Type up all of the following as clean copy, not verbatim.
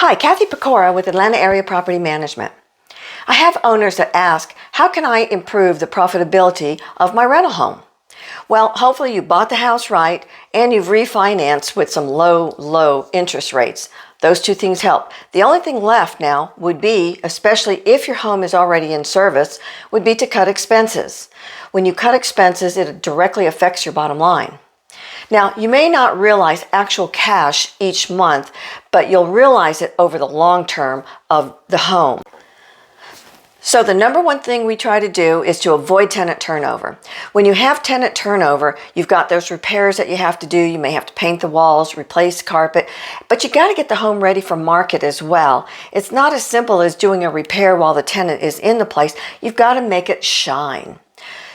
Hi, Kathy Pecora with Atlanta Area Property Management. I have owners that ask, how can I improve the profitability of my rental home? Well, hopefully you bought the house right and you've refinanced with some low interest rates. Those two things help. The only thing left now would be, especially if your home is already in service, would be to cut expenses. When you cut expenses, it directly affects your bottom line. Now, you may not realize actual cash each month, but you'll realize it over the long term of the home. So the number one thing we try to do is to avoid tenant turnover. When you have tenant turnover, you've got those repairs that you have to do. You may have to paint the walls, replace carpet, but you got to get the home ready for market as well. It's not as simple as doing a repair while the tenant is in the place. You've got to make it shine.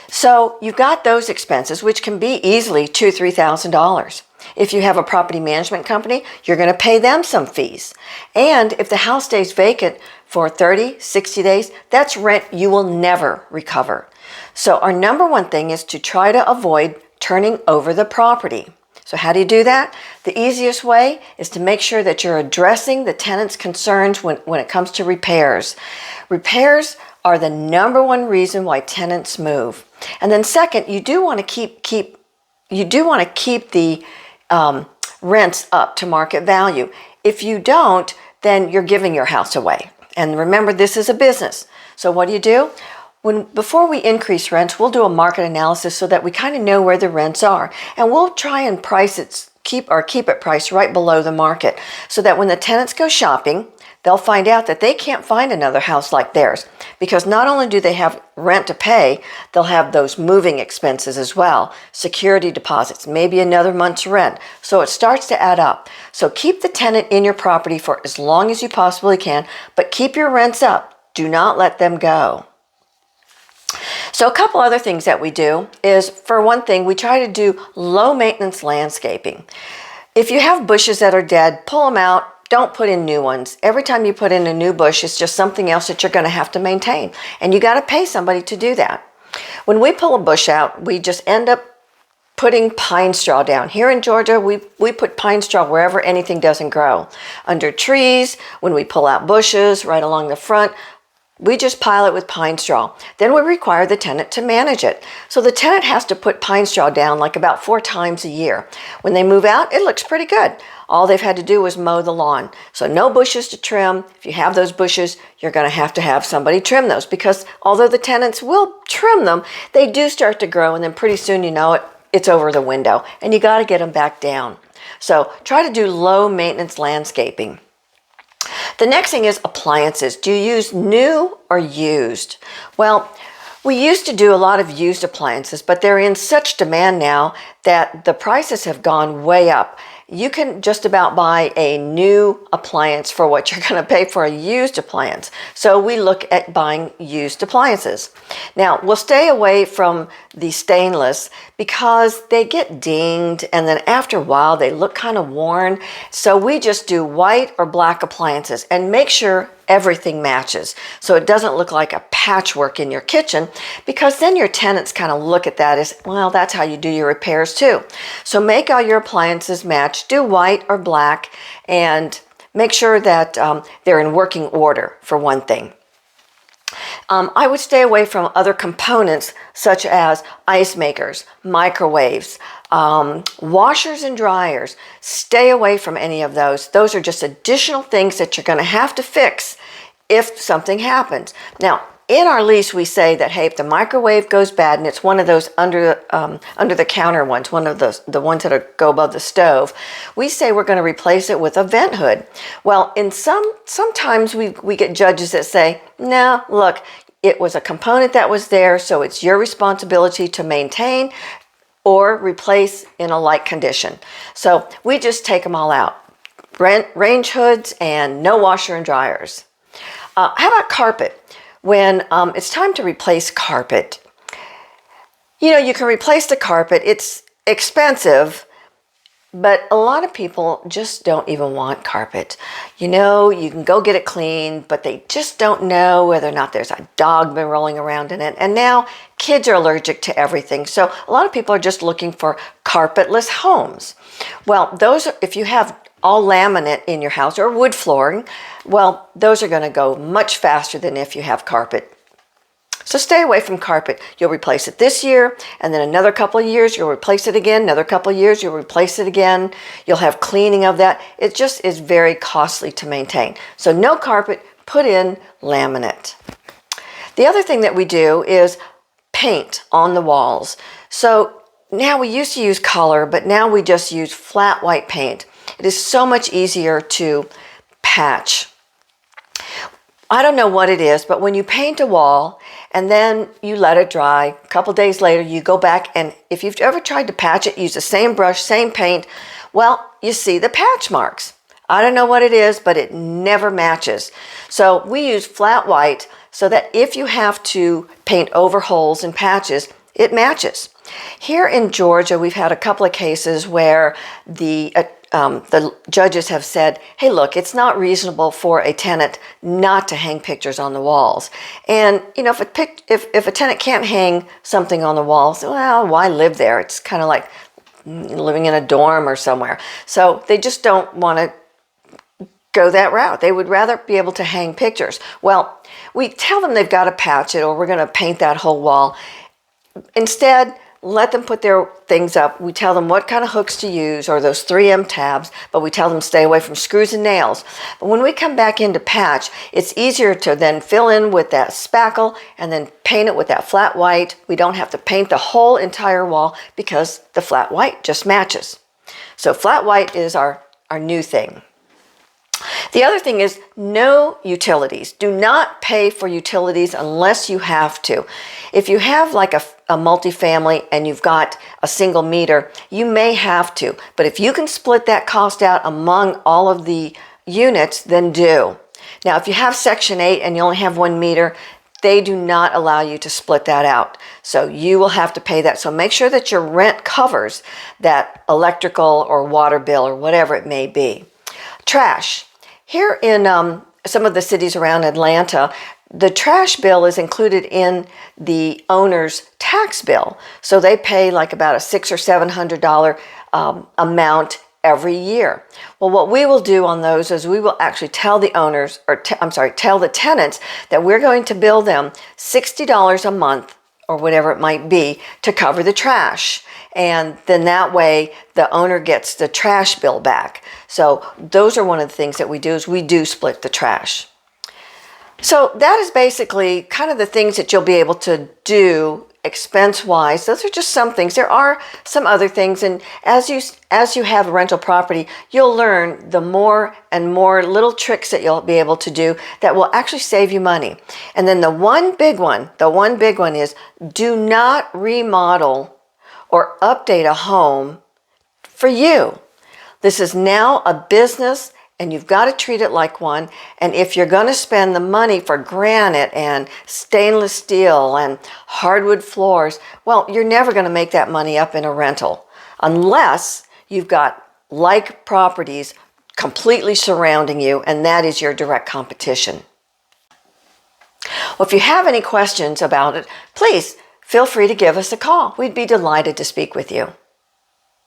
So you've got those expenses, which can be easily $2,000 to $3,000. If you have a property management company, you're going to pay them some fees. And if the house stays vacant for 30, 60 days, that's rent you will never recover. So our number one thing is to try to avoid turning over the property. So how do you do that? The easiest way is to make sure that you're addressing the tenant's concerns when it comes to repairs. Repairs are the number one reason why tenants move. And then second, you do want to keep the rents up to market value. If you don't, then you're giving your house away. And remember, this is a business. So what do? Before we increase rents, we'll do a market analysis so that we kind of know where the rents are. And we'll try and keep it priced right below the market so that when the tenants go shopping, they'll find out that they can't find another house like theirs, because not only do they have rent to pay, they'll have those moving expenses as well, security deposits, maybe another month's rent. So it starts to add up. So keep the tenant in your property for as long as you possibly can, but keep your rents up. Do not let them go. So a couple other things that we do is, for one thing, we try to do low maintenance landscaping. If you have bushes that are dead, pull them out. Don't put in new ones. Every time you put in a new bush, it's just something else that you're going to have to maintain. And you got to pay somebody to do that. When we pull a bush out, we just end up putting pine straw down. Here in Georgia, we put pine straw wherever anything doesn't grow. Under trees, when we pull out bushes right along the front, we just pile it with pine straw. Then we require the tenant to manage it. So the tenant has to put pine straw down like about 4 times a year. When they move out, it looks pretty good. All they've had to do was mow the lawn. So no bushes to trim. If you have those bushes, you're going to have somebody trim those, because although the tenants will trim them, they do start to grow, and then pretty soon, you know it, it's over the window, and you got to get them back down. So try to do low maintenance landscaping. The next thing is appliances. Do you use new or used? Well, we used to do a lot of used appliances, but they're in such demand now that the prices have gone way up. You can just about buy a new appliance for what you're going to pay for a used appliance. So we look at buying used appliances. Now, we'll stay away from the stainless because they get dinged, and then after a while they look kind of worn. So we just do white or black appliances and make sure everything matches, so it doesn't look like a patchwork in your kitchen, because then your tenants kind of look at that as, well, that's how you do your repairs too. So make all your appliances match. Do white or black, and make sure that they're in working order, for one thing. I would stay away from other components such as ice makers, microwaves, washers and dryers. Stay away from any of those. Those are just additional things that you're going to have to fix if something happens. Now, in our lease, we say that, hey, if the microwave goes bad, and it's one of those under the counter ones, one of the ones that go above the stove, we say we're going to replace it with a vent hood. Well, sometimes we get judges that say, no, look, it was a component that was there, so it's your responsibility to maintain or replace in a like condition. So we just take them all out. Range hoods and no washer and dryers. How about carpet? When it's time to replace carpet, you can replace the carpet. It's expensive, but a lot of people just don't even want carpet. You can go get it cleaned, but they just don't know whether or not there's a dog been rolling around in it. And now kids are allergic to everything. So a lot of people are just looking for carpetless homes. Well, if you have all laminate in your house or wood flooring, well, those are going to go much faster than if you have carpet. So stay away from carpet. You'll replace it this year, and then another couple of years, you'll replace it again. Another couple of years, you'll replace it again. You'll have cleaning of that. It just is very costly to maintain. So no carpet, put in laminate. The other thing that we do is paint on the walls. So now we used to use color, but now we just use flat white paint. It is so much easier to patch. I don't know what it is, but when you paint a wall and then you let it dry, a couple days later you go back, and if you've ever tried to patch it, use the same brush, same paint, well, you see the patch marks. I don't know what it is, but it never matches. So we use flat white so that if you have to paint over holes and patches, it matches. Here in Georgia, we've had a couple of cases where the judges have said, hey, look, it's not reasonable for a tenant not to hang pictures on the walls. And, you know, if a tenant can't hang something on the walls, well, why live there? It's kind of like living in a dorm or somewhere. So they just don't want to go that route. They would rather be able to hang pictures. Well, we tell them they've got to patch it or we're going to paint that whole wall. Instead, let them put their things up. We tell them what kind of hooks to use, or those 3M tabs, but we tell them stay away from screws and nails. But when we come back in to patch, it's easier to then fill in with that spackle and then paint it with that flat white. We don't have to paint the whole entire wall because the flat white just matches. So flat white is our new thing. The other thing is no utilities. Do not pay for utilities unless you have to. If you have like a multifamily and you've got a single meter, you may have to. But if you can split that cost out among all of the units, then do. Now, if you have Section 8 and you only have 1 meter, they do not allow you to split that out. So you will have to pay that. So make sure that your rent covers that electrical or water bill or whatever it may be. Trash. Here in some of the cities around Atlanta, the trash bill is included in the owner's tax bill. So they pay like about a $600 or $700 amount every year. Well, what we will do on those is we will actually tell the owners, tell the tenants that we're going to bill them $60 a month or whatever it might be to cover the trash. And then that way the owner gets the trash bill back. So those are one of the things that we do, is we do split the trash. So that is basically kind of the things that you'll be able to do expense-wise. Those are just some things. There are some other things, and as you have a rental property, you'll learn the more and more little tricks that you'll be able to do that will actually save you money. And then the one big one is do not remodel or update a home for you. This is now a business, and you've got to treat it like one. And if you're going to spend the money for granite and stainless steel and hardwood floors, well, you're never going to make that money up in a rental unless you've got like properties completely surrounding you, and that is your direct competition. Well, if you have any questions about it, please feel free to give us a call. We'd be delighted to speak with you.